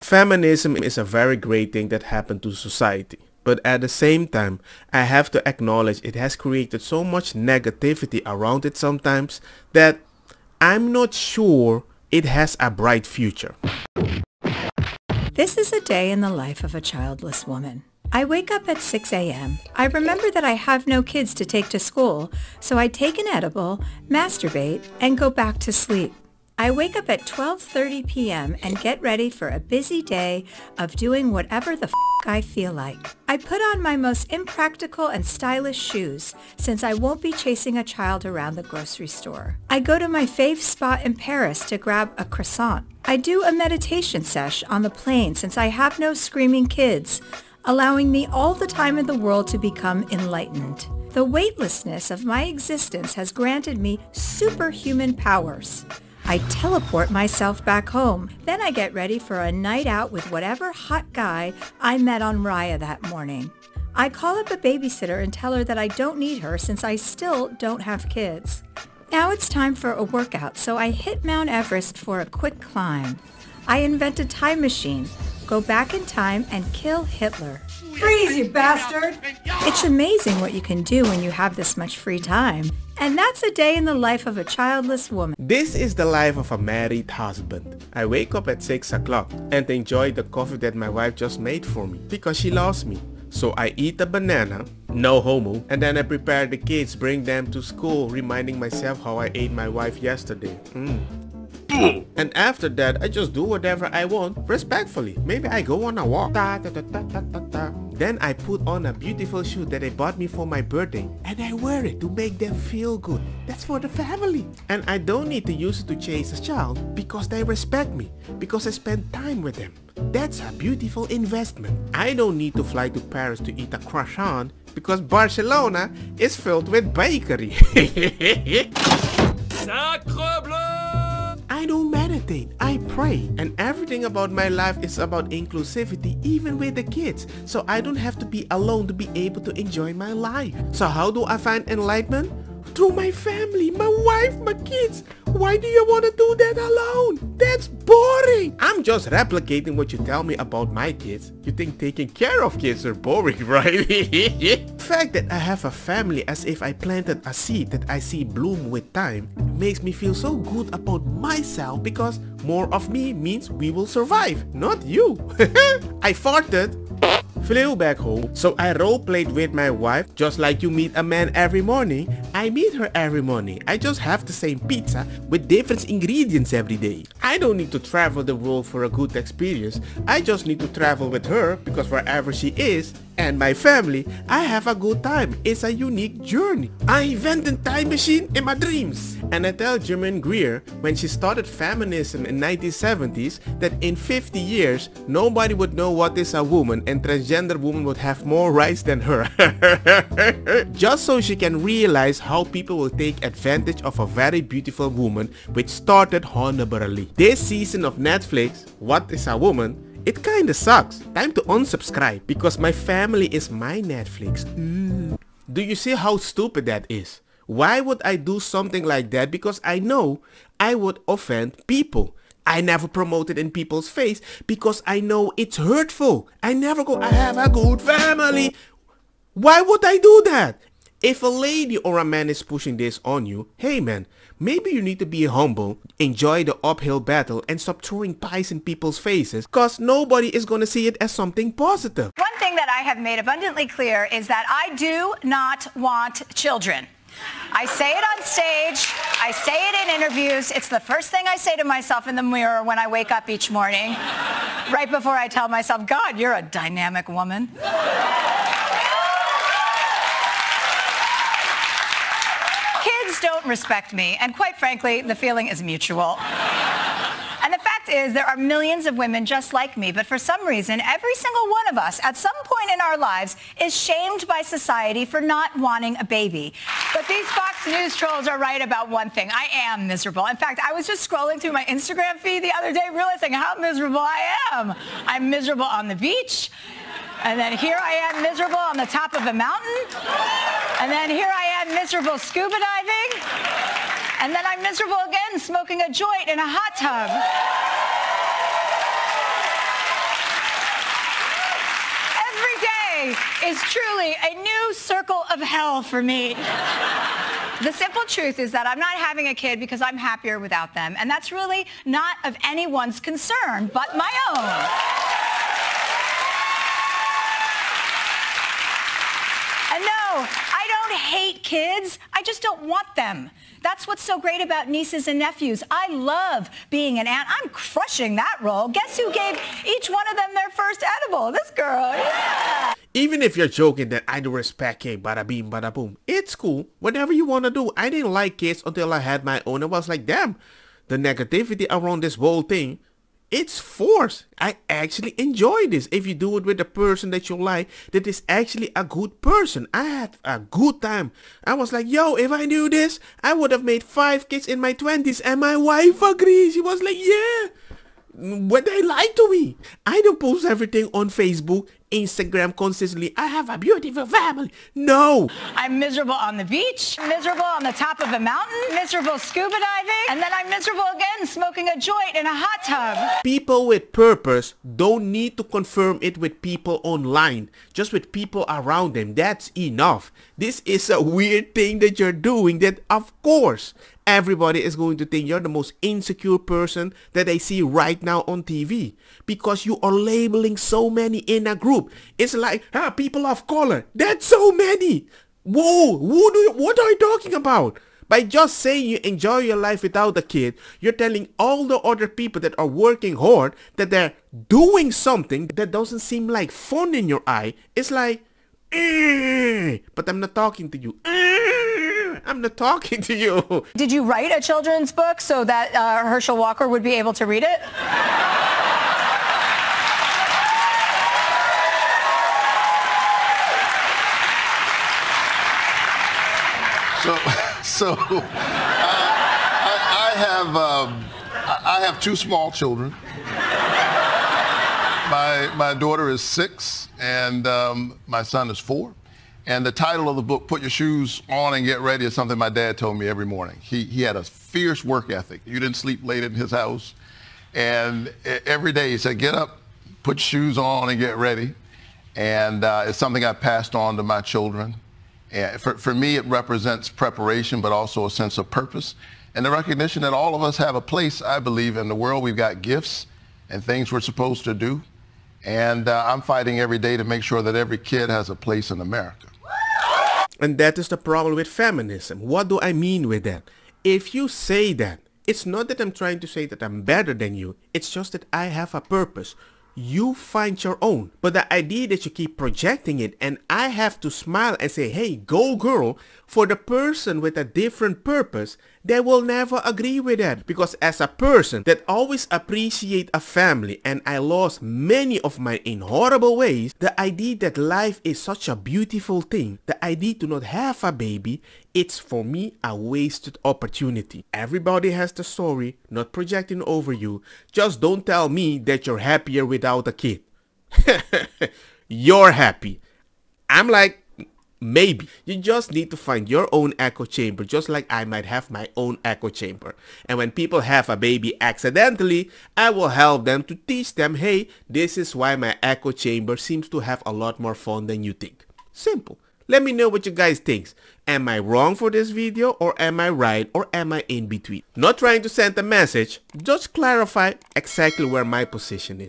Feminism is a very great thing that happened to society. But at the same time, I have to acknowledge it has created so much negativity around it sometimes that I'm not sure it has a bright future. This is a day in the life of a childless woman. I wake up at 6 a.m. I remember that I have no kids to take to school, so I take an edible, masturbate, and go back to sleep. I wake up at 12:30 p.m. and get ready for a busy day of doing whatever the I feel like. I put on my most impractical and stylish shoes since I won't be chasing a child around the grocery store. I go to my fave spot in Paris to grab a croissant. I do a meditation sesh on the plane since I have no screaming kids, allowing me all the time in the world to become enlightened. The weightlessness of my existence has granted me superhuman powers. I teleport myself back home. Then I get ready for a night out with whatever hot guy I met on Raya that morning. I call up a babysitter and tell her that I don't need her since I still don't have kids. Now it's time for a workout, so I hit Mount Everest for a quick climb. I invent a time machine, go back in time, and kill Hitler. Freeze, you bastard! It's amazing what you can do when you have this much free time. And that's a day in the life of a childless woman. This is the life of a married husband. I wake up at 6 o'clock and enjoy the coffee that my wife just made for me because she loves me. So I eat a banana, no homo, and then I prepare the kids, bring them to school, reminding myself how I ate my wife yesterday. And after that, I just do whatever I want, respectfully. Maybe I go on a walk. Then I put on a beautiful shoe that they bought me for my birthday, and I wear it to make them feel good. That's for the family. And I don't need to use it to chase a child because they respect me, because I spend time with them. That's a beautiful investment. I don't need to fly to Paris to eat a croissant because Barcelona is filled with bakery. Sacre bleu! I don't meditate, I pray, and everything about my life is about inclusivity, even with the kids, so I don't have to be alone to be able to enjoy my life. So how do I find enlightenment? Through my family, my wife, my kids. Why do you want to do that alone? That's boring. I'm just replicating what you tell me about my kids. You think taking care of kids are boring, right? The fact that I have a family as if I planted a seed that I see bloom with time makes me feel so good about myself because more of me means we will survive, not you. I farted. Flew back home, so I role-played with my wife. Just like you meet a man every morning, I meet her every morning. I just have the same pizza with different ingredients every day. I don't need to travel the world for a good experience. I just need to travel with her because wherever she is and my family, I have a good time. It's a unique journey. I invented a time machine in my dreams. And I tell Germaine Greer when she started feminism in 1970s that in 50 years nobody would know what is a woman and transgender women would have more rights than her. Just so she can realize how people will take advantage of a very beautiful woman which started honorably. This season of Netflix, What is a Woman? It kinda sucks. Time to unsubscribe because my family is my Netflix. Do you see how stupid that is? Why would I do something like that? Because I know I would offend people. I never promote it in people's face because I know it's hurtful. I never go, I have a good family. Why would I do that? If a lady or a man is pushing this on you, hey man, maybe you need to be humble, enjoy the uphill battle, and stop throwing pies in people's faces, cause nobody is gonna see it as something positive. One thing that I have made abundantly clear is that I do not want children. I say it on stage, I say it in interviews, it's the first thing I say to myself in the mirror when I wake up each morning, right before I tell myself, God, you're a dynamic woman. Kids don't respect me, and quite frankly, the feeling is mutual. And the fact is, there are millions of women just like me, but for some reason, every single one of us, at some point in our lives, is shamed by society for not wanting a baby. But these Fox News trolls are right about one thing. I am miserable. In fact, I was just scrolling through my Instagram feed the other day, realizing how miserable I am. I'm miserable on the beach. And then here I am miserable on the top of a mountain. And then here I am miserable scuba diving. And then I'm miserable again smoking a joint in a hot tub. today is truly a new circle of hell for me. The simple truth is that I'm not having a kid because I'm happier without them, and that's really not of anyone's concern but my own. And no, I don't hate kids. I just don't want them. That's what's so great about nieces and nephews. I love being an aunt. I'm crushing that role. Guess who gave each one of them their first edible? This girl, yeah. Even if you're joking that I don't respect kids, bada beam, bada boom, it's cool. Whatever you want to do. I didn't like kids until I had my own. I was like, damn, the negativity around this whole thing, it's forced. I actually enjoy this. If you do it with a person that you like, that is actually a good person. I had a good time. I was like, yo, if I knew this, I would have made 5 kids in my 20s. And my wife agrees. She was like, yeah. But they lied to me. I don't post everything on Facebook, Instagram consistently. I have a beautiful family. No. I'm miserable on the beach, miserable on the top of a mountain, miserable scuba diving, and then I'm miserable again smoking a joint in a hot tub. People with purpose don't need to confirm it with people online. Just with people around them. That's enough. This is a weird thing that you're doing that, of course, everybody is going to think you're the most insecure person that they see right now on TV. Because you are labeling so many in a group. It's like, people of color. That's so many. Whoa, what are you talking about? By just saying you enjoy your life without a kid, you're telling all the other people that are working hard that they're doing something that doesn't seem like fun in your eye. It's like, but I'm not talking to you. I'm not talking to you. Did you write a children's book so that Herschel Walker would be able to read it? I have 2 small children. My daughter is 6 and my son is 4. And the title of the book, Put Your Shoes On and Get Ready, is something my dad told me every morning. He had a fierce work ethic. You didn't sleep late in his house. And every day he said, get up, put your shoes on and get ready. And it's something I passed on to my children. And for me, it represents preparation, but also a sense of purpose. And the recognition that all of us have a place, I believe, in the world. We've got gifts and things we're supposed to do. And I'm fighting every day to make sure that every kid has a place in America. And that is the problem with feminism. What do I mean with that? If you say that, it's not that I'm trying to say that I'm better than you. It's just that I have a purpose. You find your own. But the idea that you keep projecting it and I have to smile and say, hey, go girl, for the person with a different purpose, they will never agree with that. Because as a person that always appreciate a family and I lost many of mine in horrible ways, the idea that life is such a beautiful thing, the idea to not have a baby, it's for me a wasted opportunity. Everybody has the story, not projecting over you. Just don't tell me that you're happier without a kid. You're happy. I'm like, maybe. You just need to find your own echo chamber, just like I might have my own echo chamber. And when people have a baby accidentally, I will help them to teach them, hey, this is why my echo chamber seems to have a lot more fun than you think. Simple. Let me know what you guys think. Am I wrong for this video, or am I right, or am I in between? Not trying to send a message, just clarify exactly where my position is.